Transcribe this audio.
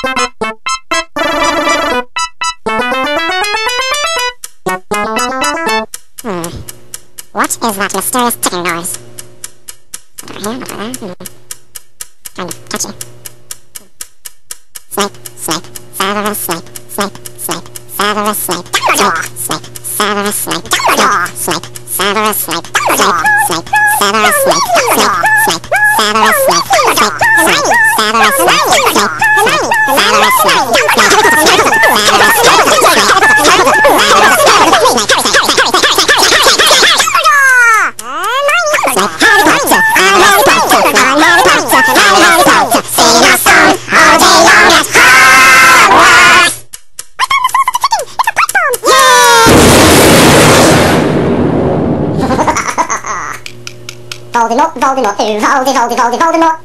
What is that mysterious ticking noise? Not over there. Kind of touchy. Snipe, snipe, Severus Snape, snipe, snipe, Severus Snape, Dumbledore, snipe, Severus Snape, Dumbledore, snipe, Severus Snape, Dumbledore, snipe, Severus Snape, Dumbledore, snipe, Severus Snape, Dumbledore, snipe, Severus Snape, Dumbledore, snipe, Severus Snape, Voldemort, Voldemort, Voldemort, Voldemort, Voldemort.